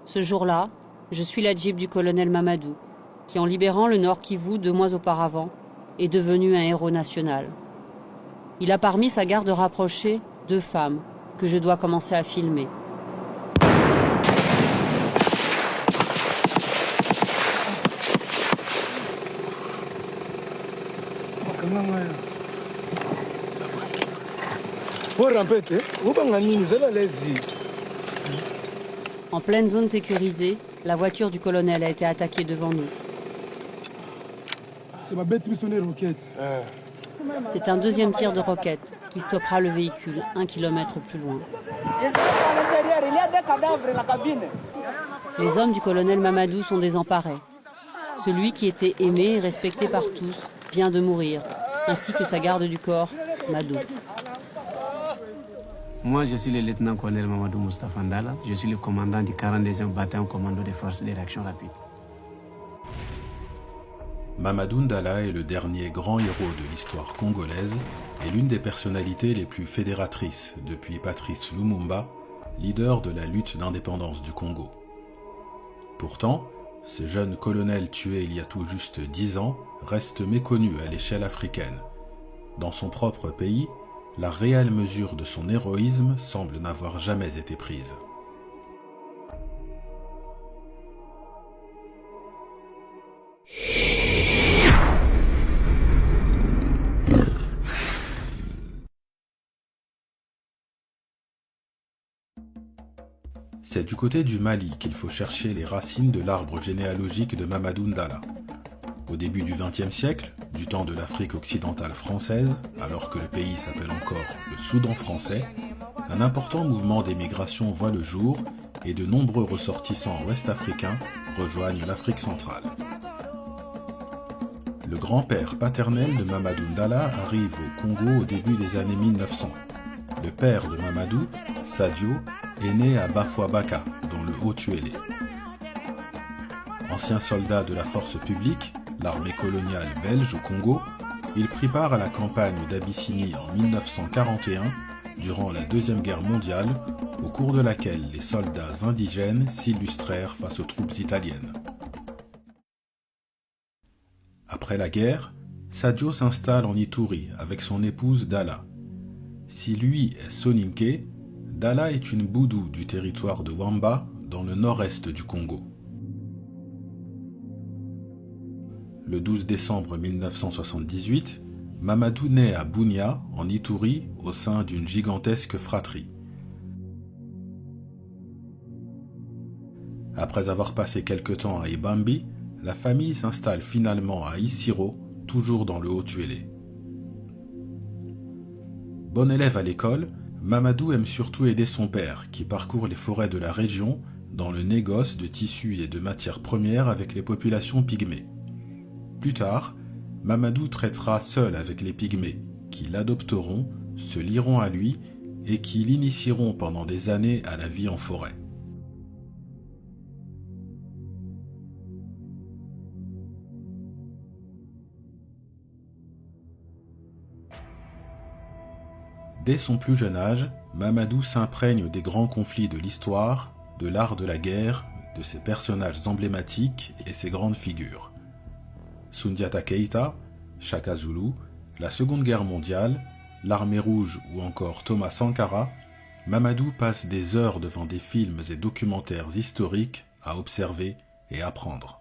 Ce jour-là, je suis la Jeep du colonel Mamadou, qui en libérant le Nord Kivu 2 mois auparavant, est devenu un héros national. Il a parmi sa garde rapprochée 2 femmes que je dois commencer à filmer. En pleine zone sécurisée, la voiture du colonel a été attaquée devant nous. C'est un deuxième tir de roquette qui stoppera le véhicule 1 kilomètre plus loin. Les hommes du colonel Mamadou sont désemparés. Celui qui était aimé et respecté par tous vient de mourir, ainsi que sa garde du corps, Madou. Moi, je suis le lieutenant-colonel Mamadou Moustapha Ndala. Je suis le commandant du 42e bataillon commando des forces de réaction rapide. Mamadou Ndala est le dernier grand héros de l'histoire congolaise et l'une des personnalités les plus fédératrices depuis Patrice Lumumba, leader de la lutte d'indépendance du Congo. Pourtant, ce jeune colonel tué il y a tout juste 10 ans reste méconnu à l'échelle africaine. Dans son propre pays, la réelle mesure de son héroïsme semble n'avoir jamais été prise. C'est du côté du Mali qu'il faut chercher les racines de l'arbre généalogique de Mamadou Ndala. Au début du XXe siècle, du temps de l'Afrique occidentale française, alors que le pays s'appelle encore le Soudan français, un important mouvement d'émigration voit le jour et de nombreux ressortissants ouest-africains rejoignent l'Afrique centrale. Le grand-père paternel de Mamadou Ndala arrive au Congo au début des années 1900. Le père de Mamadou, Sadio, est né à Bafouabaka, dans le Haut-Uélé. Ancien soldat de la force publique, l'armée coloniale belge au Congo, il prit part à la campagne d'Abyssinie en 1941, durant la Deuxième Guerre mondiale, au cours de laquelle les soldats indigènes s'illustrèrent face aux troupes italiennes. Après la guerre, Sadio s'installe en Ituri avec son épouse Dala. Si lui est Soninké, Dala est une Boudou du territoire de Wamba, dans le nord-est du Congo. Le 12 décembre 1978, Mamadou naît à Bunia, en Ituri, au sein d'une gigantesque fratrie. Après avoir passé quelque temps à Ibambi, la famille s'installe finalement à Isiro, toujours dans le Haut-Uélé. Bon élève à l'école, Mamadou aime surtout aider son père, qui parcourt les forêts de la région dans le négoce de tissus et de matières premières avec les populations pygmées. Plus tard, Mamadou traitera seul avec les pygmées, qui l'adopteront, se lieront à lui et qui l'initieront pendant des années à la vie en forêt. Dès son plus jeune âge, Mamadou s'imprègne des grands conflits de l'histoire, de l'art de la guerre, de ses personnages emblématiques et ses grandes figures. Sundiata Keita, Shaka Zulu, la Seconde Guerre mondiale, l'Armée rouge ou encore Thomas Sankara, Mamadou passe des heures devant des films et documentaires historiques à observer et apprendre.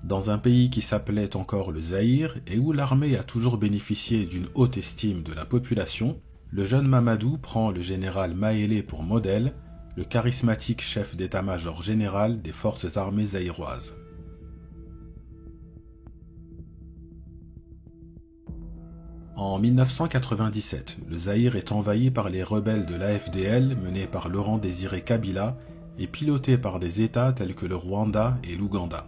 Dans un pays qui s'appelait encore le Zaïre et où l'armée a toujours bénéficié d'une haute estime de la population, le jeune Mamadou prend le général Maélé pour modèle, le charismatique chef d'état-major général des forces armées zaïroises. En 1997, le Zaïre est envahi par les rebelles de l'AFDL menés par Laurent Désiré Kabila et pilotés par des États tels que le Rwanda et l'Ouganda.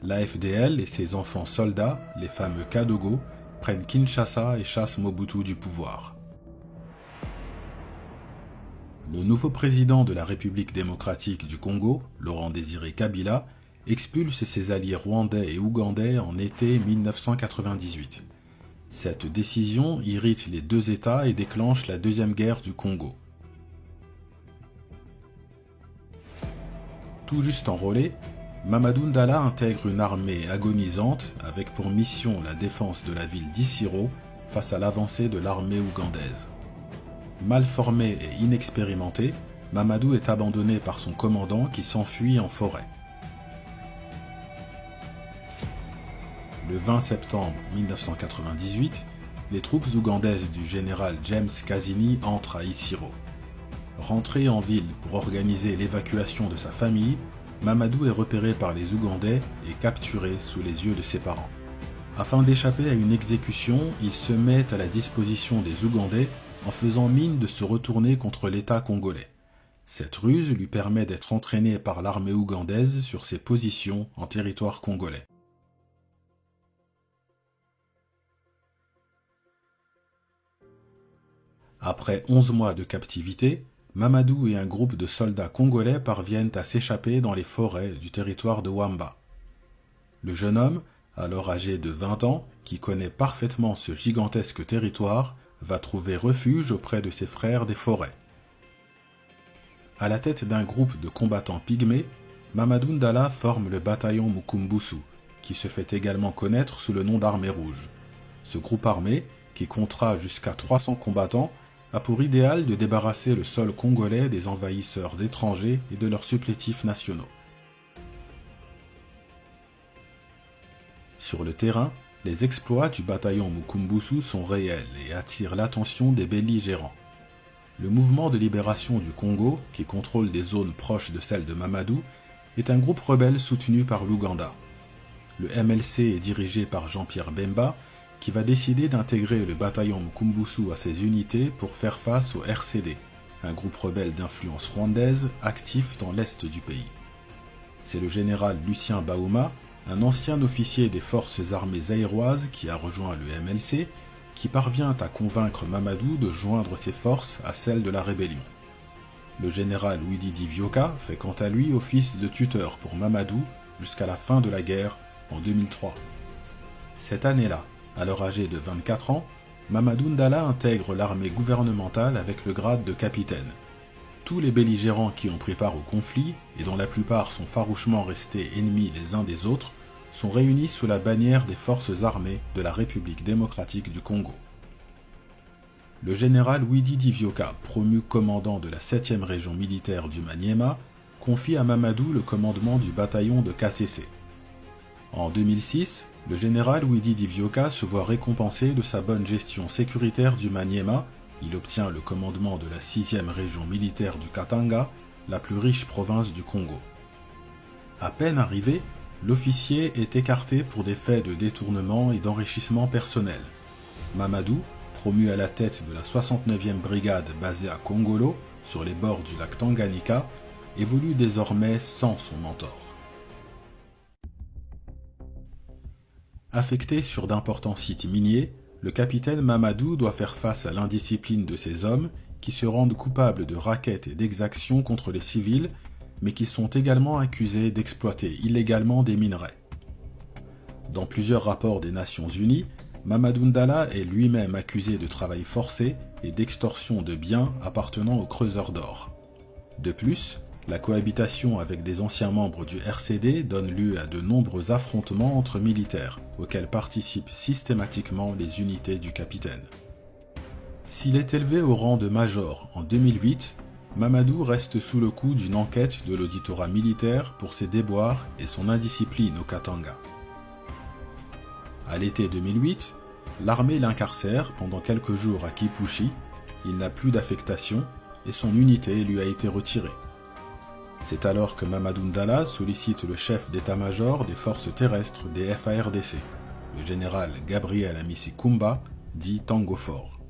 L'AFDL et ses enfants soldats, les fameux Kadogo, prennent Kinshasa et chassent Mobutu du pouvoir. Le nouveau président de la République démocratique du Congo, Laurent Désiré Kabila, expulse ses alliés rwandais et ougandais en été 1998. Cette décision irrite les deux États et déclenche la Deuxième Guerre du Congo. Tout juste enrôlé, Mamadou Ndala intègre une armée agonisante avec pour mission la défense de la ville d'Issiro face à l'avancée de l'armée ougandaise. Mal formé et inexpérimenté, Mamadou est abandonné par son commandant qui s'enfuit en forêt. Le 20 septembre 1998, les troupes ougandaises du général James Kazini entrent à Issiro. Rentré en ville pour organiser l'évacuation de sa famille, Mamadou est repéré par les Ougandais et capturé sous les yeux de ses parents. Afin d'échapper à une exécution, il se met à la disposition des Ougandais en faisant mine de se retourner contre l'État congolais. Cette ruse lui permet d'être entraîné par l'armée ougandaise sur ses positions en territoire congolais. Après 11 mois de captivité, Mamadou et un groupe de soldats congolais parviennent à s'échapper dans les forêts du territoire de Wamba. Le jeune homme, alors âgé de 20 ans, qui connaît parfaitement ce gigantesque territoire, va trouver refuge auprès de ses frères des forêts. À la tête d'un groupe de combattants pygmées, Mamadou Ndala forme le bataillon Mukumbusu, qui se fait également connaître sous le nom d'Armée Rouge. Ce groupe armé, qui comptera jusqu'à 300 combattants, a pour idéal de débarrasser le sol congolais des envahisseurs étrangers et de leurs supplétifs nationaux. Sur le terrain, les exploits du bataillon Mukumbusu sont réels et attirent l'attention des belligérants. Le mouvement de libération du Congo, qui contrôle des zones proches de celles de Mamadou, est un groupe rebelle soutenu par l'Ouganda. Le MLC est dirigé par Jean-Pierre Bemba, qui va décider d'intégrer le bataillon Mukumbusu à ses unités pour faire face au RCD, un groupe rebelle d'influence rwandaise actif dans l'est du pays. C'est le général Lucien Baouma, un ancien officier des forces armées zaïroises qui a rejoint le MLC, qui parvient à convaincre Mamadou de joindre ses forces à celles de la rébellion. Le général Widi Divioka fait quant à lui office de tuteur pour Mamadou jusqu'à la fin de la guerre en 2003. Cette année-là, alors âgé de 24 ans, Mamadou Ndala intègre l'armée gouvernementale avec le grade de capitaine. Tous les belligérants qui ont pris part au conflit, et dont la plupart sont farouchement restés ennemis les uns des autres, sont réunis sous la bannière des forces armées de la République démocratique du Congo. Le général Widi Divioka, promu commandant de la 7e région militaire du Maniema, confie à Mamadou le commandement du bataillon de Kasese. En 2006, le général Widi Divioka se voit récompensé de sa bonne gestion sécuritaire du Maniema. Il obtient le commandement de la 6e région militaire du Katanga, la plus riche province du Congo. À peine arrivé, l'officier est écarté pour des faits de détournement et d'enrichissement personnel. Mamadou, promu à la tête de la 69e brigade basée à Kongolo, sur les bords du lac Tanganyika, évolue désormais sans son mentor. Affecté sur d'importants sites miniers, le capitaine Mamadou doit faire face à l'indiscipline de ses hommes qui se rendent coupables de rackets et d'exactions contre les civils, mais qui sont également accusés d'exploiter illégalement des minerais. Dans plusieurs rapports des Nations Unies, Mamadou Ndala est lui-même accusé de travail forcé et d'extorsion de biens appartenant aux creuseurs d'or. De plus, la cohabitation avec des anciens membres du RCD donne lieu à de nombreux affrontements entre militaires, auxquels participent systématiquement les unités du capitaine. S'il est élevé au rang de major en 2008, Mamadou reste sous le coup d'une enquête de l'auditorat militaire pour ses déboires et son indiscipline au Katanga. À l'été 2008, l'armée l'incarcère pendant quelques jours à Kipushi, il n'a plus d'affectation et son unité lui a été retirée. C'est alors que Mamadou Ndala sollicite le chef d'état-major des forces terrestres des FARDC, le général Gabriel Amisi Kumba, dit Tango Fort.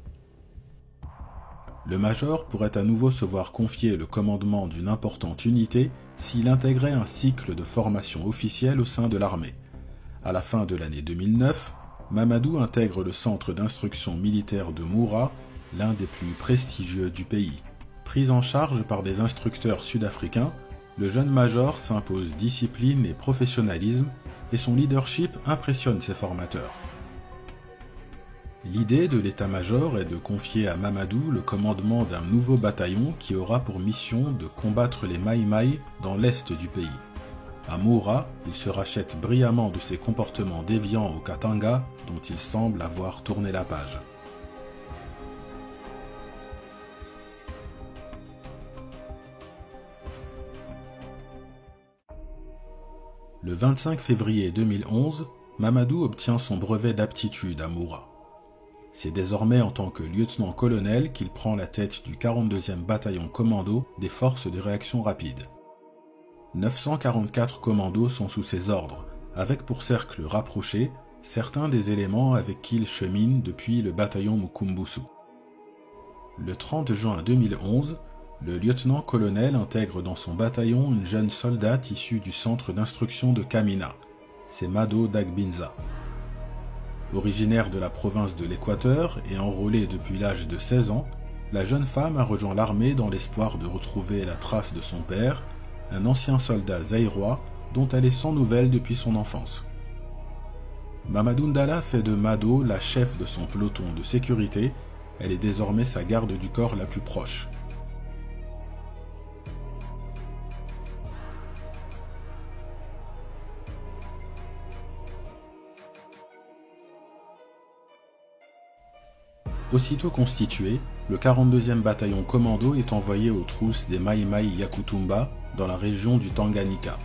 Le major pourrait à nouveau se voir confier le commandement d'une importante unité s'il intégrait un cycle de formation officielle au sein de l'armée. À la fin de l'année 2009, Mamadou intègre le centre d'instruction militaire de Moura, l'un des plus prestigieux du pays. Pris en charge par des instructeurs sud-africains, le jeune major s'impose discipline et professionnalisme et son leadership impressionne ses formateurs. L'idée de l'état-major est de confier à Mamadou le commandement d'un nouveau bataillon qui aura pour mission de combattre les Maï-Maï dans l'est du pays. À Moura, il se rachète brillamment de ses comportements déviants au Katanga dont il semble avoir tourné la page. Le 25 février 2011, Mamadou obtient son brevet d'aptitude à Moura. C'est désormais en tant que lieutenant-colonel qu'il prend la tête du 42e bataillon commando des forces de réaction rapide. 944 commandos sont sous ses ordres, avec pour cercle rapproché certains des éléments avec qui il chemine depuis le bataillon Mukumbusu. Le 30 juin 2011, le lieutenant-colonel intègre dans son bataillon une jeune soldate issue du centre d'instruction de Kamina, c'est Mado Dagbinza. Originaire de la province de l'Équateur et enrôlée depuis l'âge de 16 ans, la jeune femme a rejoint l'armée dans l'espoir de retrouver la trace de son père, un ancien soldat zaïrois dont elle est sans nouvelles depuis son enfance. Mamadou Ndala fait de Mado la chef de son peloton de sécurité, elle est désormais sa garde du corps la plus proche. Aussitôt constitué, le 42e bataillon commando est envoyé aux trousses des Maï-Maï Yakutumba dans la région du Tanganyika.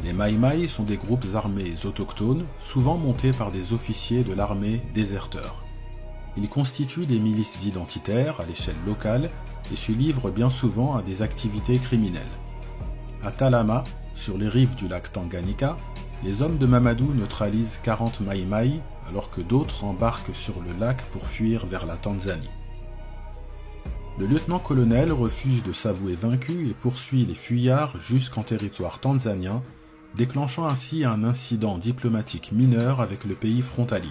Les Maï-Maï sont des groupes armés autochtones, souvent montés par des officiers de l'armée déserteurs. Ils constituent des milices identitaires à l'échelle locale et se livrent bien souvent à des activités criminelles. À Talama, sur les rives du lac Tanganyika, les hommes de Mamadou neutralisent 40 Maï-Maï alors que d'autres embarquent sur le lac pour fuir vers la Tanzanie. Le lieutenant-colonel refuse de s'avouer vaincu et poursuit les fuyards jusqu'en territoire tanzanien, déclenchant ainsi un incident diplomatique mineur avec le pays frontalier.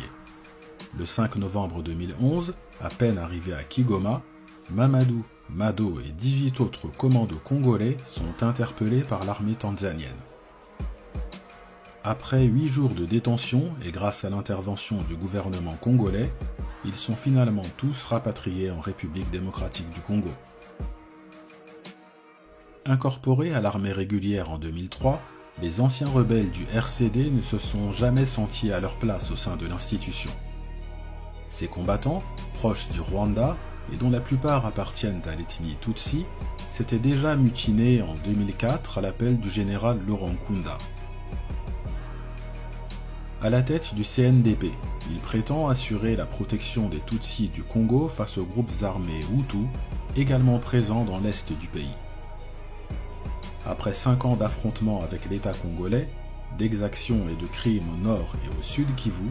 Le 5 novembre 2011, à peine arrivé à Kigoma, Mamadou, Mado et 18 autres commandos congolais sont interpellés par l'armée tanzanienne. Après 8 jours de détention et grâce à l'intervention du gouvernement congolais, ils sont finalement tous rapatriés en République démocratique du Congo. Incorporés à l'armée régulière en 2003, les anciens rebelles du RCD ne se sont jamais sentis à leur place au sein de l'institution. Ces combattants, proches du Rwanda et dont la plupart appartiennent à l'ethnie Tutsi, s'étaient déjà mutinés en 2004 à l'appel du général Laurent Nkunda. À la tête du CNDP, il prétend assurer la protection des Tutsis du Congo face aux groupes armés Hutus, également présents dans l'est du pays. Après 5 ans d'affrontements avec l'État congolais, d'exactions et de crimes au nord et au sud Kivu,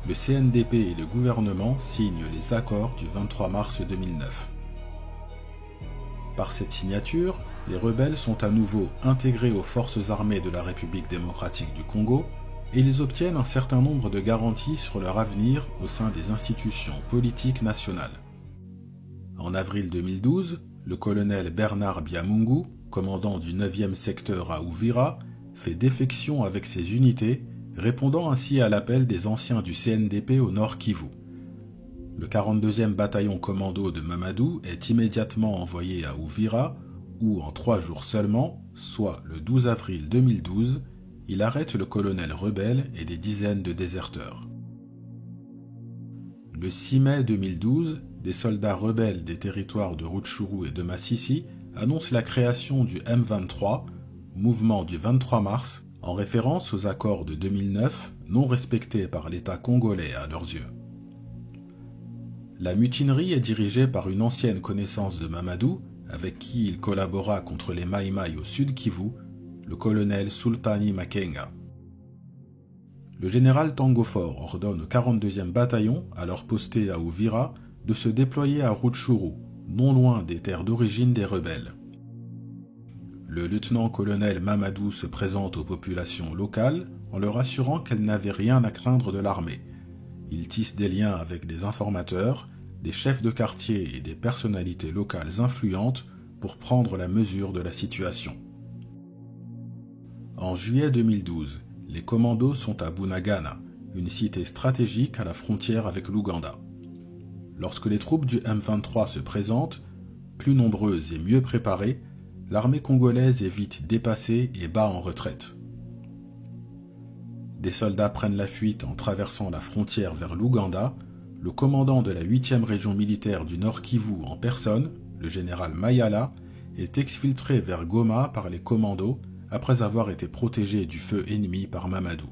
le CNDP et le gouvernement signent les accords du 23 mars 2009. Par cette signature, les rebelles sont à nouveau intégrés aux forces armées de la République démocratique du Congo et ils obtiennent un certain nombre de garanties sur leur avenir au sein des institutions politiques nationales. En avril 2012, le colonel Bernard Biamungu, commandant du 9e secteur à Uvira, fait défection avec ses unités, répondant ainsi à l'appel des anciens du CNDP au nord Kivu. Le 42e bataillon commando de Mamadou est immédiatement envoyé à Uvira, où en 3 jours seulement, soit le 12 avril 2012, il arrête le colonel rebelle et des dizaines de déserteurs. Le 6 mai 2012, des soldats rebelles des territoires de Rutshuru et de Masisi annoncent la création du M23, mouvement du 23 mars, en référence aux accords de 2009, non respectés par l'État congolais à leurs yeux. La mutinerie est dirigée par une ancienne connaissance de Mamadou, avec qui il collabora contre les Maï-Maï au sud Kivu, le colonel Sultani Makenga. Le général Tangofor ordonne au 42e bataillon, alors posté à Uvira, de se déployer à Rutshuru, non loin des terres d'origine des rebelles. Le lieutenant-colonel Mamadou se présente aux populations locales en leur assurant qu'elles n'avaient rien à craindre de l'armée. Il tisse des liens avec des informateurs, des chefs de quartier et des personnalités locales influentes pour prendre la mesure de la situation. En juillet 2012, les commandos sont à Bunagana, une cité stratégique à la frontière avec l'Ouganda. Lorsque les troupes du M23 se présentent, plus nombreuses et mieux préparées, l'armée congolaise est vite dépassée et bat en retraite. Des soldats prennent la fuite en traversant la frontière vers l'Ouganda. Le commandant de la 8e région militaire du Nord Kivu en personne, le général Mayala, est exfiltré vers Goma par les commandos après avoir été protégé du feu ennemi par Mamadou.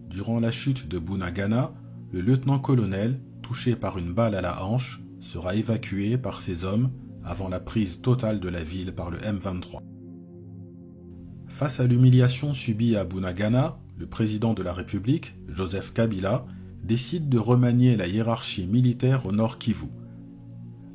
Durant la chute de Bunagana, le lieutenant-colonel, touché par une balle à la hanche, sera évacué par ses hommes avant la prise totale de la ville par le M23. Face à l'humiliation subie à Bunagana, le président de la République, Joseph Kabila, décide de remanier la hiérarchie militaire au Nord Kivu.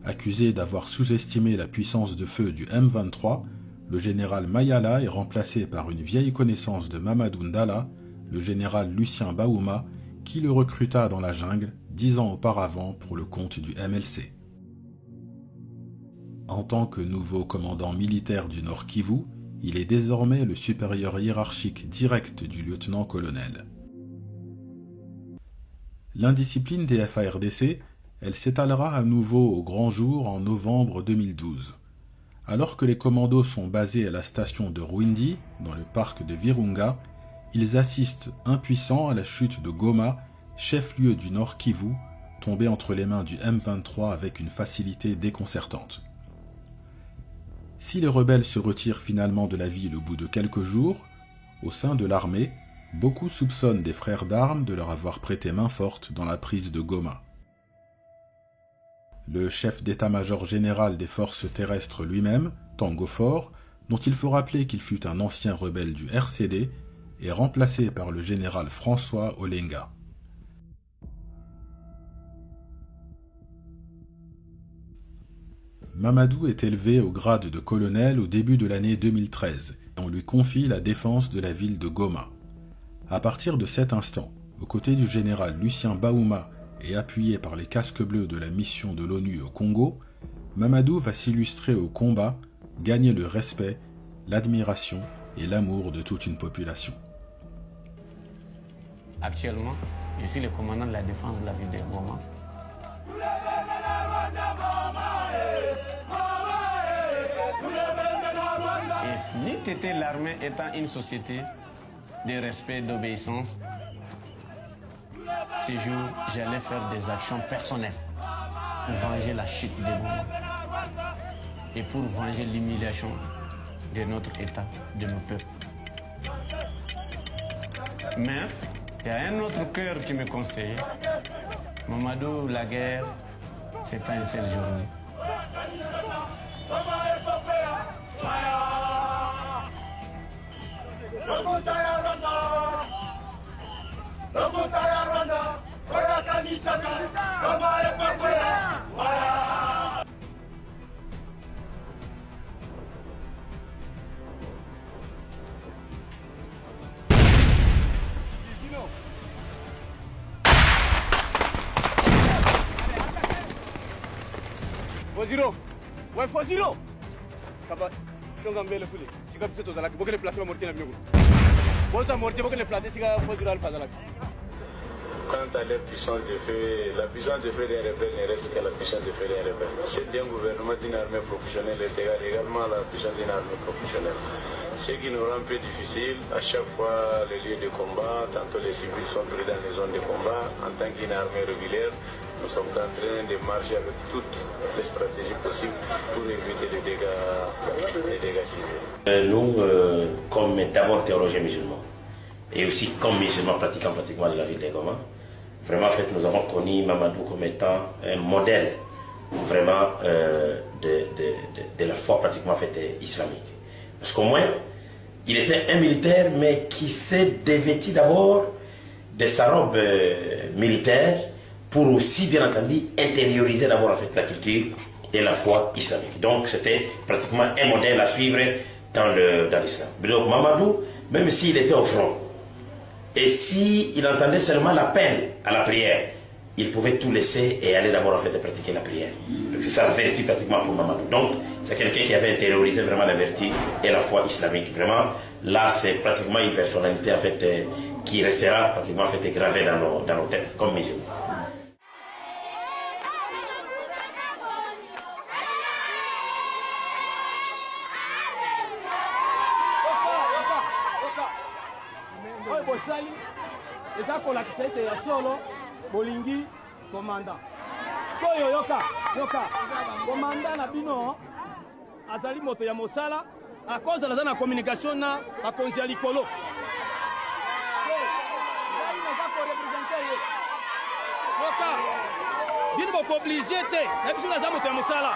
Accusé d'avoir sous-estimé la puissance de feu du M23, le général Mayala est remplacé par une vieille connaissance de Mamadou Ndala, le général Lucien Baouma, qui le recruta dans la jungle 10 ans auparavant pour le compte du MLC. En tant que nouveau commandant militaire du Nord Kivu, il est désormais le supérieur hiérarchique direct du lieutenant-colonel. L'indiscipline des FARDC, elle s'étalera à nouveau au grand jour en novembre 2012. Alors que les commandos sont basés à la station de Rwindi, dans le parc de Virunga, ils assistent impuissants à la chute de Goma, chef-lieu du Nord Kivu, tombé entre les mains du M23 avec une facilité déconcertante. Si les rebelles se retirent finalement de la ville au bout de quelques jours, au sein de l'armée, beaucoup soupçonnent des frères d'armes de leur avoir prêté main forte dans la prise de Goma. Le chef d'état-major général des forces terrestres lui-même, Tango Faure, dont il faut rappeler qu'il fut un ancien rebelle du RCD, est remplacé par le général François Olenga. Mamadou est élevé au grade de colonel au début de l'année 2013 et on lui confie la défense de la ville de Goma. À partir de cet instant, aux côtés du général Lucien Baouma et appuyé par les casques bleus de la mission de l'ONU au Congo, Mamadou va s'illustrer au combat, gagner le respect, l'admiration et l'amour de toute une population. Actuellement, je suis le commandant de la défense de la ville de Goma. Et n'était l'armée étant une société de respect et d'obéissance, ce jour, j'allais faire des actions personnelles pour venger la chute de Goma et pour venger l'humiliation de notre État, de nos peuples. Mais il y a un autre cœur qui me conseille. Mamadou, la guerre, c'est pas une seule journée. Foziro, ouais Foziro. Kaba, shonga mbele kule. Sika pseto zalaki, bokele place morti na bioko. Bosa morti bokele place sika Foziro alfa zalaki. Quant à la puissance de feu des rebelles ne reste que la puissance de feu des rebelles. C'est un gouvernement d'une armée professionnelle et également la puissance d'une armée professionnelle. Ce qui nous rend un peu difficile, à chaque fois les lieux de combat, tantôt les civils sont pris dans les zones de combat, en tant qu'une armée régulière, nous sommes en train de marcher avec toutes les stratégies possibles pour éviter les dégâts civils. Nous, comme d'abord théologiens musulmans, et aussi comme musulmans pratiquant pratiquement de la ville de Goma, vraiment en fait, nous avons connu Mamadou comme étant un modèle vraiment de la foi pratiquement en fait, islamique. Parce qu'au moins, il était un militaire, mais qui s'est dévêtu d'abord de sa robe militaire pour aussi, bien entendu, intérioriser d'abord en fait, la culture et la foi islamique. Donc, c'était pratiquement un modèle à suivre dans l'islam. Donc, Mamadou, même s'il était au front, et s'il entendait seulement l'appel à la prière, il pouvait tout laisser et aller d'abord en fait pratiquer la prière. Donc c'est ça la vertu pratiquement pour Mamadou. Donc c'est quelqu'un qui avait intériorisé vraiment la vertu et la foi islamique. Vraiment, là c'est pratiquement une personnalité en fait qui restera pratiquement en fait gravée dans nos têtes comme musulmans. bosali eza kolakisa ete ya solo bolingi komanda koyo yoka komanda na bino azali moto ya mosala akozala aza na communication na bakonzi ya likolo yoka bino boko oblige te na biso naza moto ya mosala